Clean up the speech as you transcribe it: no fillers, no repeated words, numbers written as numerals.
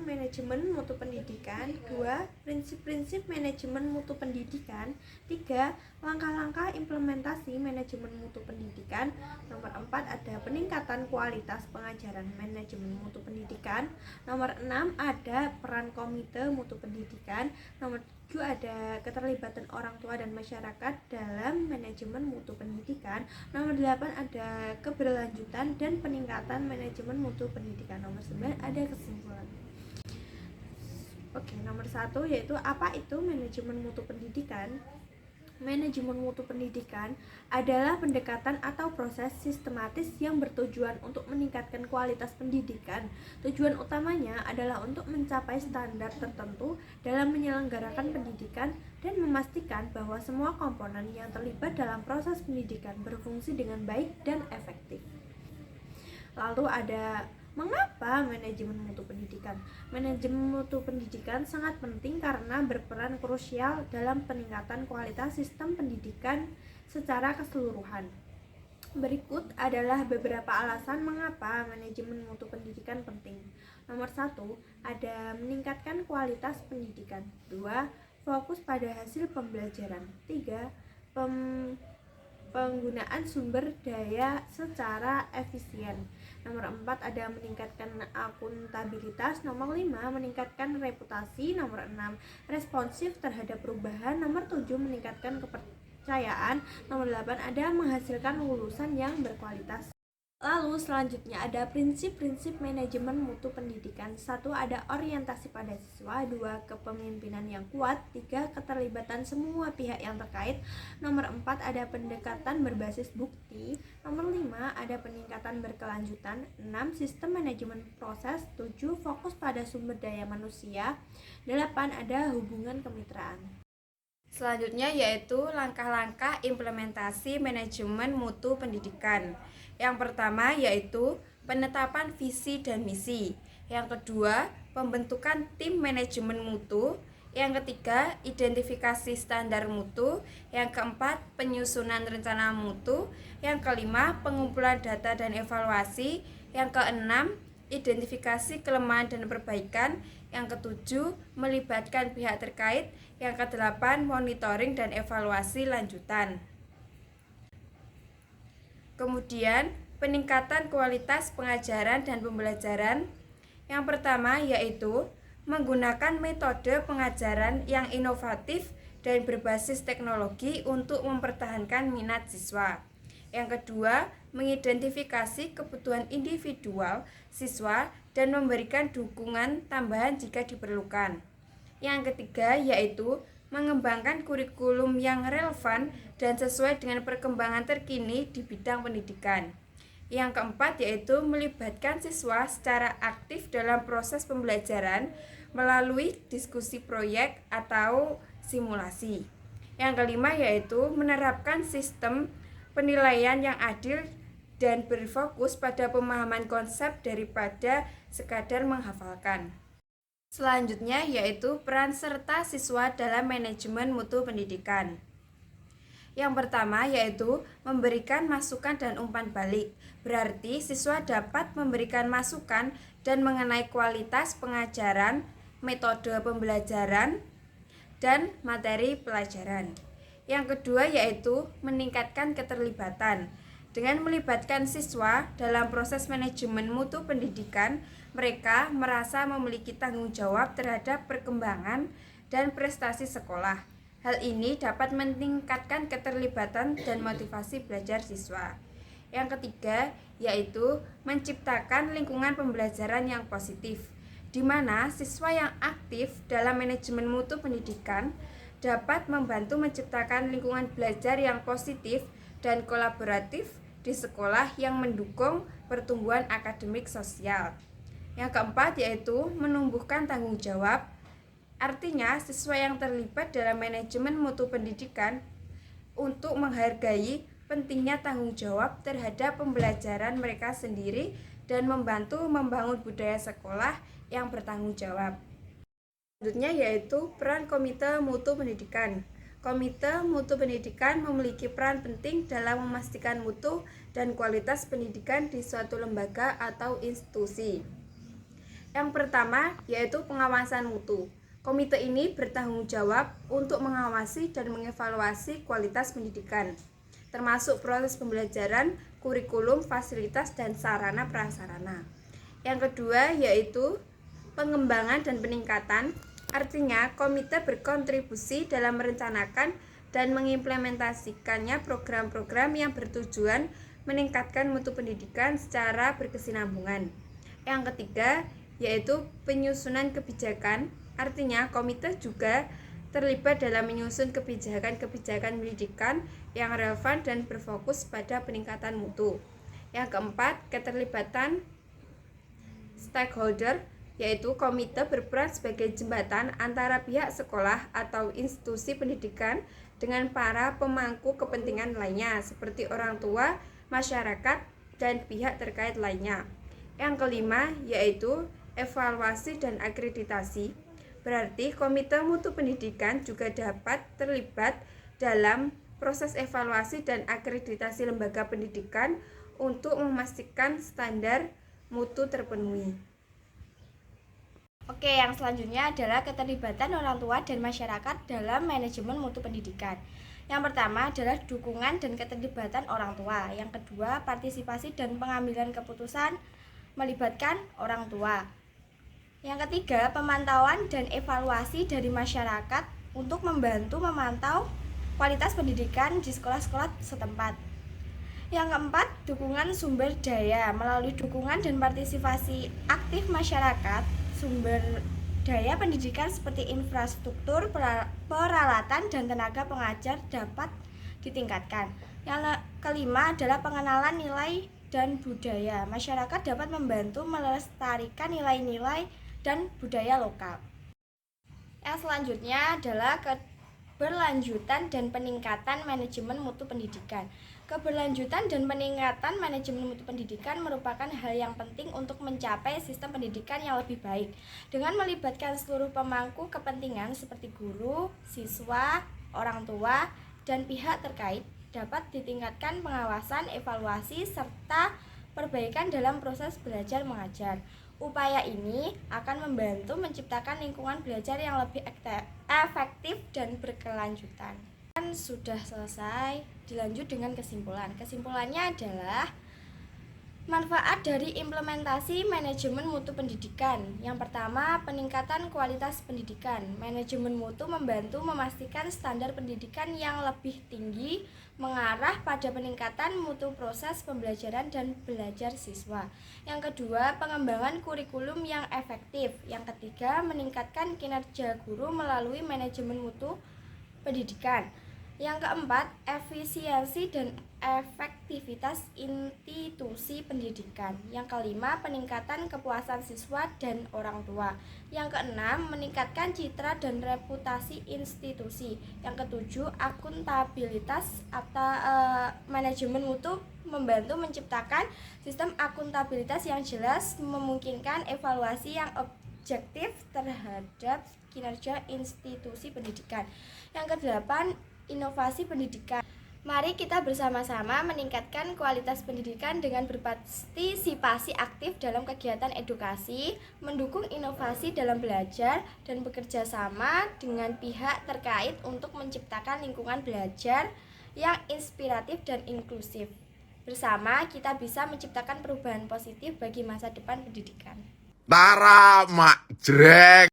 manajemen mutu pendidikan. 2. Prinsip-prinsip manajemen mutu pendidikan. 3. Langkah-langkah implementasi manajemen mutu pendidikan. Nomor 4 ada peningkatan kualitas pengajaran manajemen mutu pendidikan. Nomor 6 ada peran komite mutu pendidikan. Nomor 7 ada keterlibatan orang tua dan masyarakat dalam manajemen mutu pendidikan. Nomor 8 ada keberlanjutan dan peningkatan manajemen mutu pendidikan. Nomor 9 ada kesimpulan. Oke, nomor 1 yaitu apa itu manajemen mutu pendidikan? Manajemen mutu pendidikan adalah pendekatan atau proses sistematis yang bertujuan untuk meningkatkan kualitas pendidikan. Tujuan utamanya adalah untuk mencapai standar tertentu dalam menyelenggarakan pendidikan dan memastikan bahwa semua komponen yang terlibat dalam proses pendidikan berfungsi dengan baik dan efektif. Lalu ada mengapa manajemen mutu pendidikan? Manajemen mutu pendidikan sangat penting karena berperan krusial dalam peningkatan kualitas sistem pendidikan secara keseluruhan. Berikut adalah beberapa alasan mengapa manajemen mutu pendidikan penting. Nomor 1, ada meningkatkan kualitas pendidikan. 2, fokus pada hasil pembelajaran. 3, penggunaan sumber daya secara efisien. Nomor 4 ada meningkatkan akuntabilitas. Nomor 5 meningkatkan reputasi. Nomor 6 responsif terhadap perubahan. Nomor 7 meningkatkan kepercayaan. Nomor 8 ada menghasilkan lulusan yang berkualitas. Lalu selanjutnya ada prinsip-prinsip manajemen mutu pendidikan. 1. Ada orientasi pada siswa. 2. Kepemimpinan yang kuat. 3. Keterlibatan semua pihak yang terkait. Nomor 4 ada pendekatan berbasis bukti. Nomor 5 ada peningkatan berkelanjutan. 6. Sistem manajemen proses. 7. Fokus pada sumber daya manusia. 8. Ada hubungan kemitraan. Selanjutnya yaitu langkah-langkah implementasi manajemen mutu pendidikan. Yang pertama yaitu penetapan visi dan misi. Yang kedua, pembentukan tim manajemen mutu. Yang ketiga, identifikasi standar mutu. Yang keempat, penyusunan rencana mutu. Yang kelima, pengumpulan data dan evaluasi. Yang keenam, identifikasi kelemahan dan perbaikan. Yang ketujuh, melibatkan pihak terkait. Yang kedelapan, monitoring dan evaluasi lanjutan. Kemudian, peningkatan kualitas pengajaran dan pembelajaran. Yang pertama yaitu menggunakan metode pengajaran yang inovatif dan berbasis teknologi untuk mempertahankan minat siswa. Yang kedua, mengidentifikasi kebutuhan individual siswa dan memberikan dukungan tambahan jika diperlukan. Yang ketiga yaitu mengembangkan kurikulum yang relevan dan sesuai dengan perkembangan terkini di bidang pendidikan. Yang keempat yaitu melibatkan siswa secara aktif dalam proses pembelajaran melalui diskusi proyek atau simulasi. Yang kelima yaitu menerapkan sistem penilaian yang adil dan berfokus pada pemahaman konsep daripada sekadar menghafalkan. Selanjutnya yaitu peran serta siswa dalam manajemen mutu pendidikan. Yang pertama yaitu memberikan masukan dan umpan balik. Berarti siswa dapat memberikan masukan dan mengenai kualitas pengajaran, metode pembelajaran, dan materi pelajaran. Yang kedua yaitu meningkatkan keterlibatan. Dengan melibatkan siswa dalam proses manajemen mutu pendidikan, mereka merasa memiliki tanggung jawab terhadap perkembangan dan prestasi sekolah. Hal ini dapat meningkatkan keterlibatan dan motivasi belajar siswa. Yang ketiga yaitu menciptakan lingkungan pembelajaran yang positif, di mana siswa yang aktif dalam manajemen mutu pendidikan dapat membantu menciptakan lingkungan belajar yang positif dan kolaboratif di sekolah yang mendukung pertumbuhan akademik sosial. Yang keempat yaitu menumbuhkan tanggung jawab. Artinya siswa yang terlibat dalam manajemen mutu pendidikan untuk menghargai pentingnya tanggung jawab terhadap pembelajaran mereka sendiri dan membantu membangun budaya sekolah yang bertanggung jawab. Selanjutnya yaitu peran komite mutu pendidikan. Komite mutu pendidikan memiliki peran penting dalam memastikan mutu dan kualitas pendidikan di suatu lembaga atau institusi. Yang pertama yaitu pengawasan mutu. Komite ini bertanggung jawab untuk mengawasi dan mengevaluasi kualitas pendidikan, termasuk proses pembelajaran, kurikulum, fasilitas, dan sarana prasarana. Yang kedua yaitu pengembangan dan peningkatan. Artinya, komite berkontribusi dalam merencanakan dan mengimplementasikannya program-program yang bertujuan meningkatkan mutu pendidikan secara berkesinambungan. Yang ketiga yaitu penyusunan kebijakan. Artinya, komite juga terlibat dalam menyusun kebijakan-kebijakan pendidikan yang relevan dan berfokus pada peningkatan mutu. Yang keempat, keterlibatan stakeholder, yaitu komite berperan sebagai jembatan antara pihak sekolah atau institusi pendidikan dengan para pemangku kepentingan lainnya seperti orang tua, masyarakat, dan pihak terkait lainnya. Yang kelima yaitu evaluasi dan akreditasi. Berarti komite mutu pendidikan juga dapat terlibat dalam proses evaluasi dan akreditasi lembaga pendidikan untuk memastikan standar mutu terpenuhi. Oke, yang selanjutnya adalah keterlibatan orang tua dan masyarakat dalam manajemen mutu pendidikan. Yang pertama adalah dukungan dan keterlibatan orang tua. Yang kedua, partisipasi dan pengambilan keputusan melibatkan orang tua. Yang ketiga, pemantauan dan evaluasi dari masyarakat untuk membantu memantau kualitas pendidikan di sekolah-sekolah setempat. Yang keempat, dukungan sumber daya. Melalui dukungan dan partisipasi aktif masyarakat, sumber daya pendidikan seperti infrastruktur, peralatan, dan tenaga pengajar dapat ditingkatkan. Yang kelima adalah pengenalan nilai dan budaya. Masyarakat dapat membantu melestarikan nilai-nilai dan budaya lokal. Yang selanjutnya adalah keberlanjutan dan peningkatan manajemen mutu pendidikan. Keberlanjutan dan peningkatan manajemen mutu pendidikan merupakan hal yang penting untuk mencapai sistem pendidikan yang lebih baik. Dengan melibatkan seluruh pemangku kepentingan seperti guru, siswa, orang tua, dan pihak terkait, dapat ditingkatkan pengawasan, evaluasi, serta perbaikan dalam proses belajar mengajar. Upaya ini akan membantu menciptakan lingkungan belajar yang lebih efektif dan berkelanjutan. Sudah selesai, dilanjut dengan kesimpulan. Kesimpulannya adalah manfaat dari implementasi manajemen mutu pendidikan. Yang pertama, peningkatan kualitas pendidikan. Manajemen mutu membantu memastikan standar pendidikan yang lebih tinggi, mengarah pada peningkatan mutu proses pembelajaran dan belajar siswa. Yang kedua, pengembangan kurikulum yang efektif. Yang ketiga, meningkatkan kinerja guru melalui manajemen mutu pendidikan. Yang keempat, efisiensi dan efektivitas institusi pendidikan. Yang kelima, peningkatan kepuasan siswa dan orang tua. Yang keenam, meningkatkan citra dan reputasi institusi. Yang ketujuh, akuntabilitas atau manajemen mutu membantu menciptakan sistem akuntabilitas yang jelas, memungkinkan evaluasi yang objektif terhadap kinerja institusi pendidikan. Yang kedelapan, inovasi pendidikan. Mari kita bersama-sama meningkatkan kualitas pendidikan dengan berpartisipasi aktif dalam kegiatan edukasi, mendukung inovasi dalam belajar, dan bekerja sama dengan pihak terkait untuk menciptakan lingkungan belajar yang inspiratif dan inklusif. Bersama kita bisa menciptakan perubahan positif bagi masa depan pendidikan. Tara mak jrek.